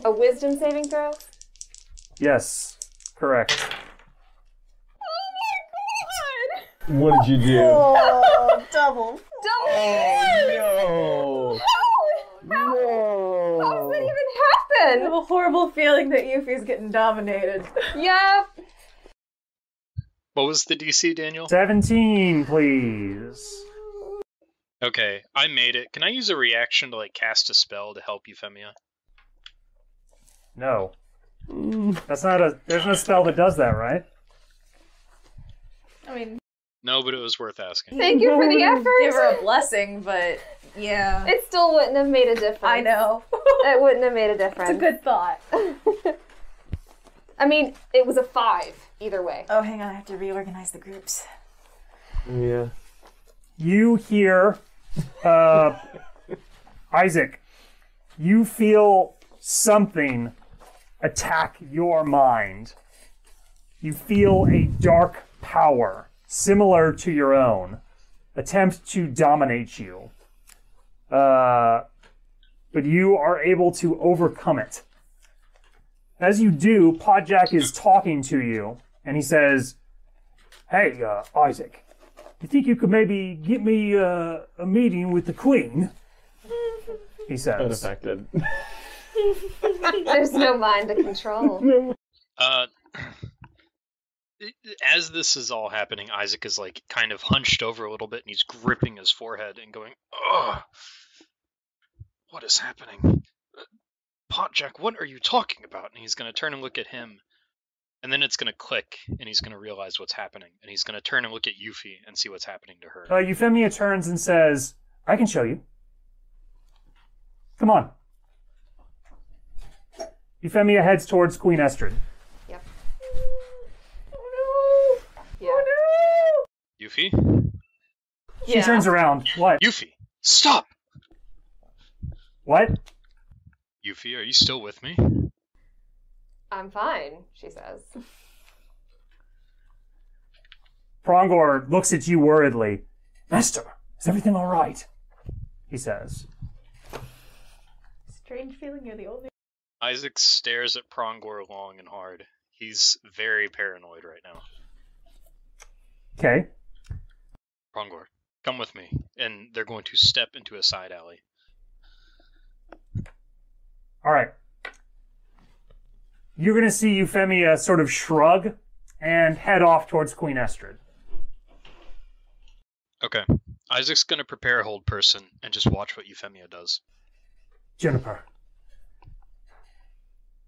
A wisdom saving throw? Yes, correct. Oh my god! What did you do? Oh, double. Oh, no. No. How does that even I have happen? a horrible feeling that Yuffie's getting dominated. Yep. What was the DC, Daniel? 17, please. Okay, I made it. Can I use a reaction to cast a spell to help Euphemia? No. That's not a... There's no spell that does that, right? I mean, No, but it was worth asking. Thank you for the effort. give her a blessing, but yeah. It still wouldn't have made a difference. I know. It wouldn't have made a difference. It's a good thought. I mean, it was a 5 either way. Oh, hang on. I have to reorganize the groups. Yeah. You hear, Isaac, you feel something attack your mind. You feel a dark power, similar to your own, attempt to dominate you. But you are able to overcome it. As you do, Podjack is talking to you, and he says, "Hey, Isaac, you think you could maybe get me a meeting with the Queen?" He says. Unaffected. There's no mind to control. As this is all happening, Isaac is kind of hunched over a little bit, and he's gripping his forehead and going, "Ugh, what is happening? Potjack, what are you talking about?" And he's going to turn and look at him, and then it's going to click, and he's going to realize what's happening, and he's going to turn and look at Yuffie and see what's happening to her. Euphemia turns and says, "I can show you. Come on." Euphemia heads towards Queen Estrid. Yep. Oh no! Yeah. Oh Yuffie? no! She turns around. What? Yuffie, stop! What? Yuffie, are you still with me? I'm fine, she says. Prongor looks at you worriedly. "Master, is everything all right?" he says. Strange feeling you're the only. Isaac stares at Prongor long and hard. He's very paranoid right now. Okay. Prongor, come with me. And they're going to step into a side alley. All right. You're going to see Euphemia sort of shrug and head off towards Queen Estrid. Okay. Isaac's going to prepare a hold person and just watch what Euphemia does. "Juniper,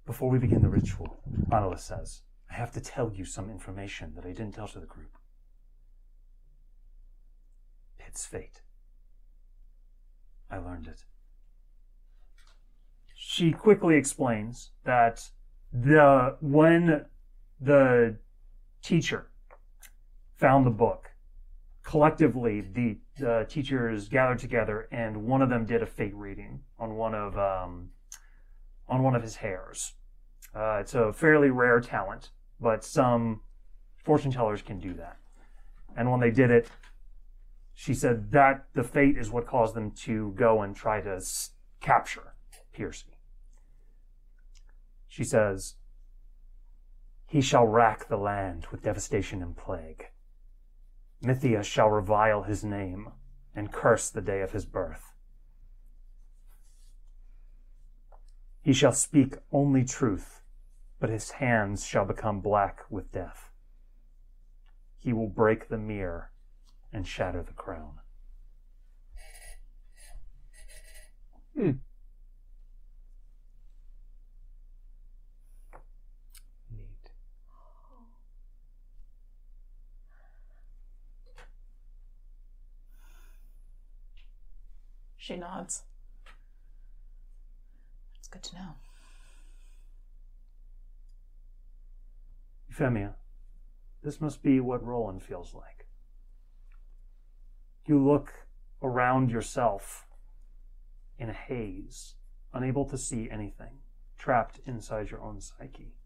before we begin the ritual," Annalise says, "I have to tell you some information that I didn't tell to the group. Pitt's fate. I learned it." She quickly explains that when the teacher found the book, collectively the teachers gathered together, and one of them did a fate reading on one of his hairs. It's a fairly rare talent, but some fortune tellers can do that. And when they did it, she said that the fate is what caused them to go and try to capture Piercy. She says, "He shall rack the land with devastation and plague. Mythia shall revile his name and curse the day of his birth. He shall speak only truth, but his hands shall become black with death. He will break the mirror and shatter the crown." Neat. She nods. That's good to know. Euphemia, this must be what Roland feels like. You look around yourself in a haze, unable to see anything, trapped inside your own psyche.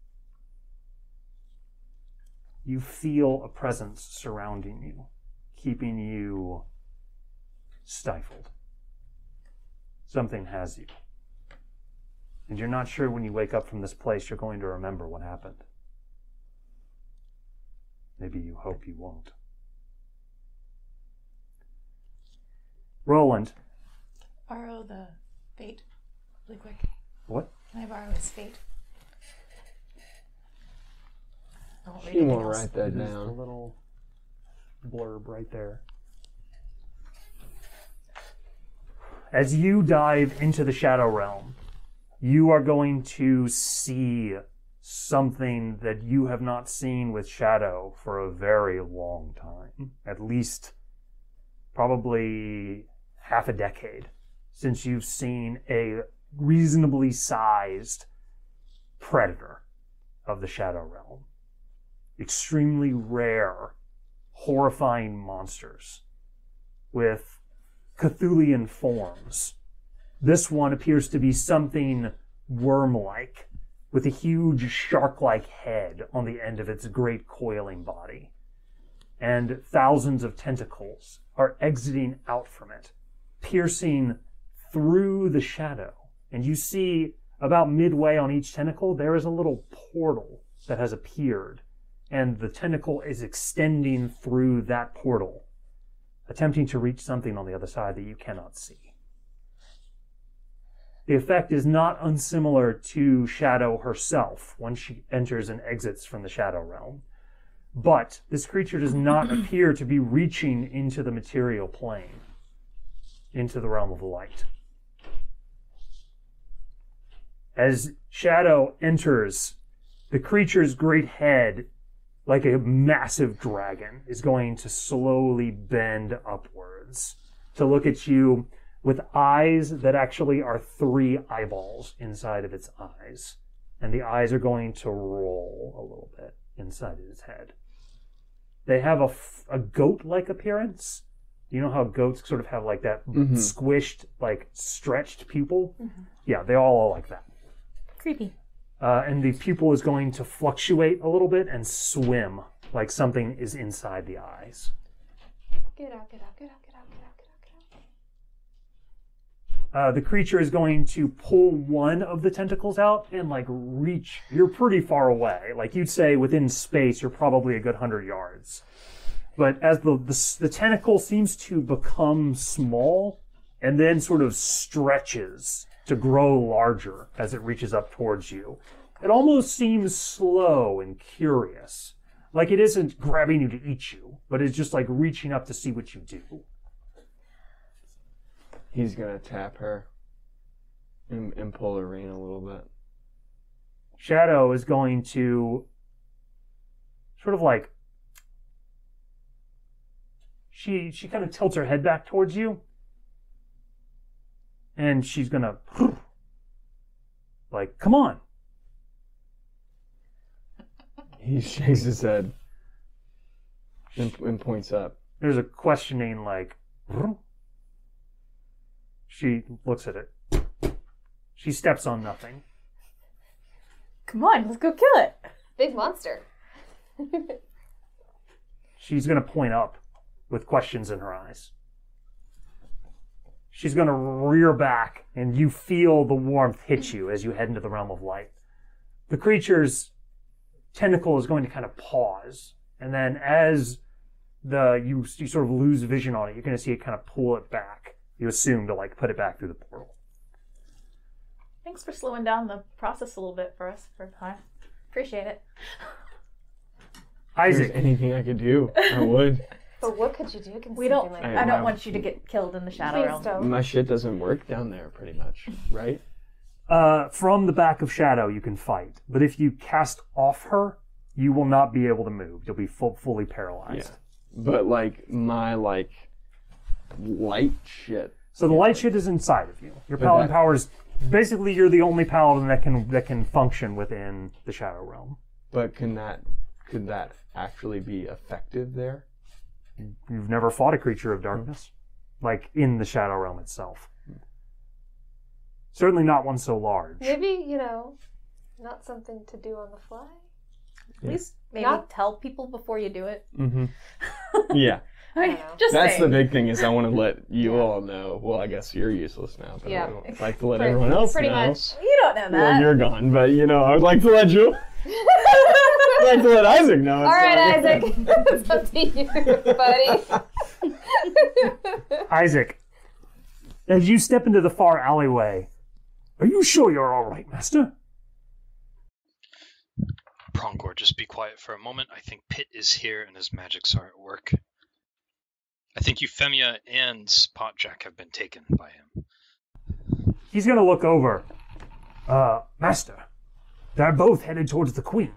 You feel a presence surrounding you, keeping you stifled. Something has you. And you're not sure when you wake up from this place you're going to remember what happened. Maybe you hope you won't. Roland. Borrow the fate really quick. What? Can I borrow his fate? I won't read She anything won't else. write that There's a down. little blurb right there. As you dive into the Shadow Realm, you are going to see something that you have not seen with Shadow for a very long time. At least probably half a decade since you've seen a reasonably sized predator of the Shadow Realm. Extremely rare, horrifying monsters with Cthulhian forms. This one appears to be something worm-like, with a huge shark-like head on the end of its great coiling body. And thousands of tentacles are exiting out from it, piercing through the shadow. And you see about midway on each tentacle, there is a little portal that has appeared. And the tentacle is extending through that portal, attempting to reach something on the other side that you cannot see. The effect is not unsimilar to Shadow herself when she enters and exits from the Shadow Realm. But this creature does not appear to be reaching into the material plane, into the realm of light. As Shadow enters, the creature's great head, like a massive dragon, is going to slowly bend upwards to look at you with eyes that actually are 3 eyeballs inside of its eyes. And the eyes are going to roll a little bit inside of its head. They have a goat-like appearance. You know how goats sort of have like that squished, like stretched pupil? Mm-hmm. Yeah, they all are like that. Creepy. And the pupil is going to fluctuate a little bit and swim like something is inside the eyes. Get out, get out, get out, get out, get out, get out, get out. The creature is going to pull one of the tentacles out and like reach. You're pretty far away. Like you'd say within space, you're probably a good 100 yards. But as the tentacle seems to become small and then sort of stretches to grow larger as it reaches up towards you, it almost seems slow and curious. Like it isn't grabbing you to eat you, but it's just like reaching up to see what you do. He's gonna tap her and pull her in a little bit. Shadow is going to sort of like she kind of tilts her head back towards you, and she's gonna like, come on. He shakes his head and points up. There's a questioning like. She looks at it. She steps on nothing. Come on, let's go kill it. Big monster. She's going to point up with questions in her eyes. She's going to rear back, and you feel the warmth hit you as you head into the realm of light. The creature's tentacle is going to kind of pause, and then as you sort of lose vision on it, you're going to see it kind of pull it back. You assume to like put it back through the portal. Thanks for slowing down the process a little bit for us for a time. Appreciate it. Isaac. If there's anything I could do, I would. But what could you do? We don't. Like I don't want you to get killed in the Shadow Realm. Don't. My shit doesn't work down there, pretty much, right? From the back of Shadow, you can fight. But if you cast off her, you will not be able to move. You'll be fully paralyzed. Yeah. But like my light shit. So the light shit is inside of you. Your paladin powers. Basically, you're the only paladin that can function within the Shadow Realm. But could that actually be effective there? You've never fought a creature of darkness, like in the Shadow Realm itself. Certainly not one so large. Maybe, not something to do on the fly. Please maybe tell people before you do it. Mm-hmm. Yeah. Just That's saying. the big thing is I want to let you all know. Well, I guess you're useless now, but Yeah. I would like to let everyone else Pretty know. much. You don't know that. Well, you're gone, but I would like to let you. I'd like to let Isaac know. All right, Isaac. It's up to you, buddy. Isaac, as you step into the far alleyway, are you sure you're all right, Master? Prongor, just be quiet for a moment. I think Pitt is here and his magics are at work. I think Euphemia and Spotjack have been taken by him. he's going to look over. Master, they're both headed towards the queen.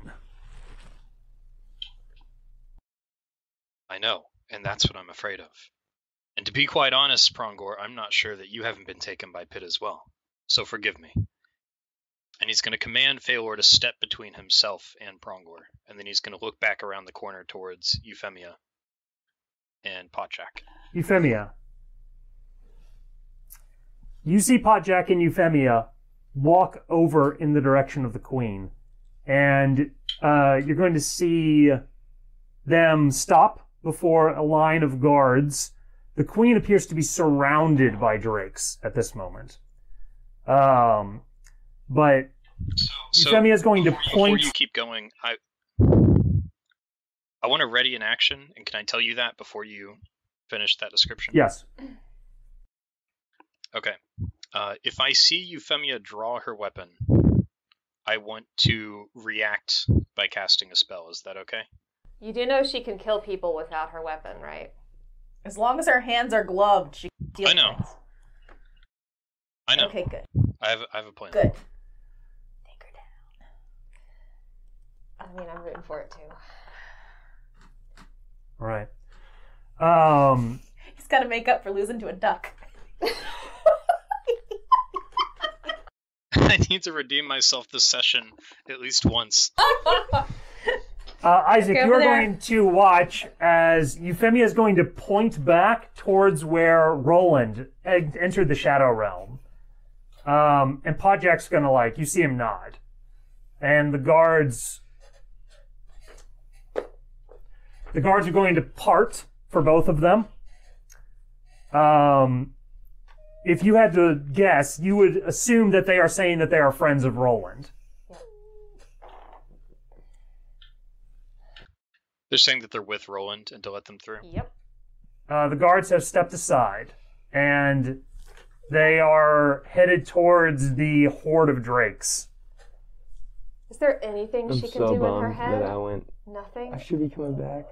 I know, and that's what I'm afraid of. And to be quite honest, Prongor, I'm not sure that you haven't been taken by Pit as well. So forgive me. And he's going to command Phalor to step between himself and Prongor. And then he's going to look back around the corner towards Euphemia and Potjack. Euphemia. You see Potjack and Euphemia walk over in the direction of the queen. And you're going to see them stop before a line of guards. The queen appears to be surrounded by drakes at this moment. But Euphemia is going to point... Before you keep going, I want to ready an action, and can I tell you that before you finish that description? Yes. Okay. If I see Euphemia draw her weapon, I want to react by casting a spell. Is that okay? You do know she can kill people without her weapon, right? As long as her hands are gloved, she can deal I know. things. I know. Okay, good. I have a plan. Good. Take her down. I mean, I'm rooting for it too. All right. He's got to make up for losing to a duck. I need to redeem myself this session at least once. Isaac, Okay, you're over there. going to watch as Euphemia is going to point back towards where Roland entered the Shadow Realm. And Podjack's going to, you see him nod. And the guards are going to part for both of them. If you had to guess, you would assume that they are saying that they are friends of Roland. They're saying that they're with Roland and to let them through. Yep. The guards have stepped aside, and they are headed towards the horde of drakes. Is there anything I'm she can so do in her bummed head? that I went. Nothing? I should be coming back.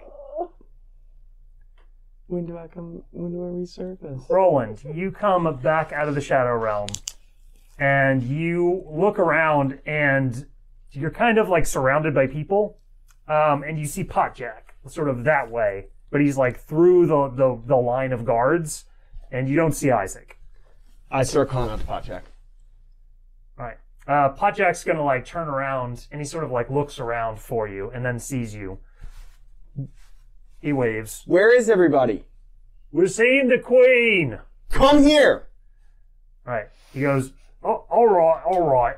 When do I resurface? Roland, you come back out of the Shadow Realm, and you look around, and you're kind of surrounded by people, and you see Potjack sort of that way, but he's through the line of guards, and you don't see Isaac. I start calling out to Potjack. All right. Potjack's gonna turn around, and he sort of looks around for you, and then sees you. He waves. Where is everybody? We're seeing the queen. Come here! All right. He goes, oh, all right.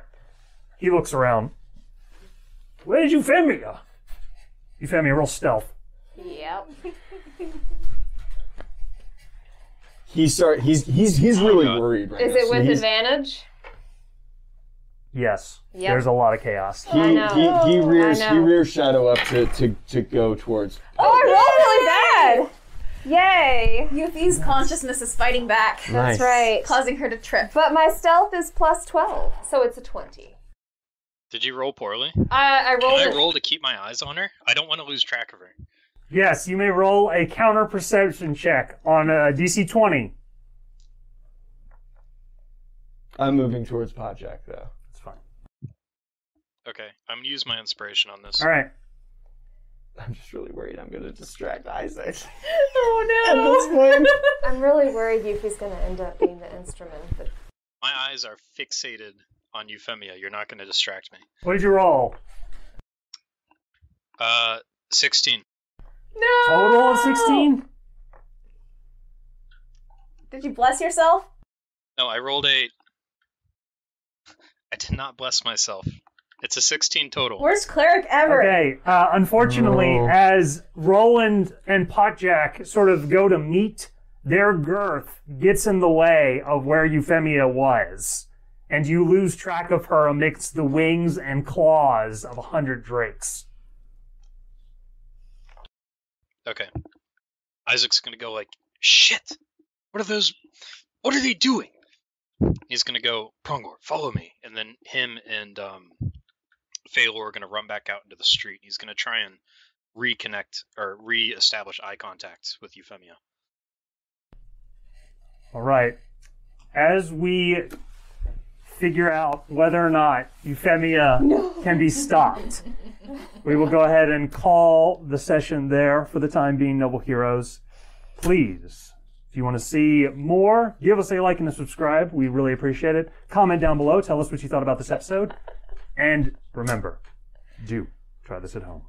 He looks around. Where's Euphemia? Euphemia, roll stealth. Yep. He's really worried right Is now. it So with he's- advantage? Yes. Yep. There's a lot of chaos. I know. He rears I know. Shadow up to go towards. Oh, I rolled really bad! Yay! Yuffie's consciousness is fighting back, Nice. That's right. causing her to trip. But my stealth is plus 12, so it's a 20. Did you roll poorly? I rolled Can I it. roll to keep my eyes on her? I don't want to lose track of her. Yes, you may roll a counter perception check on DC 20. I'm moving towards Potjack though. That's fine. Okay, I'm gonna use my inspiration on this. All right. I'm just really worried I'm gonna distract Isaac. Oh At this point. I'm really worried Yuffie's gonna end up being the instrument. But My eyes are fixated on Euphemia. You're not gonna distract me. What did you roll? 16. no! Total of 16? Did you bless yourself? No, I rolled a... I did not bless myself. It's a 16 total. Worst cleric ever. Okay. Unfortunately, Oh. as Roland and Potjack sort of go to meet, their girth gets in the way of where Euphemia was. And you lose track of her amidst the wings and claws of 100 drakes. Okay. Isaac's gonna go shit! What are they doing? He's gonna go, Prongor, follow me. And then him and Phalor are gonna run back out into the street. He's gonna try and reconnect or re-establish eye contact with Euphemia. All right. As we figure out whether or not Euphemia can be stopped. We will go ahead and call the session there for the time being, Noble Heroes. Please, if you want to see more, give us a like and a subscribe. We really appreciate it. Comment down below. Tell us what you thought about this episode. And remember, do try this at home.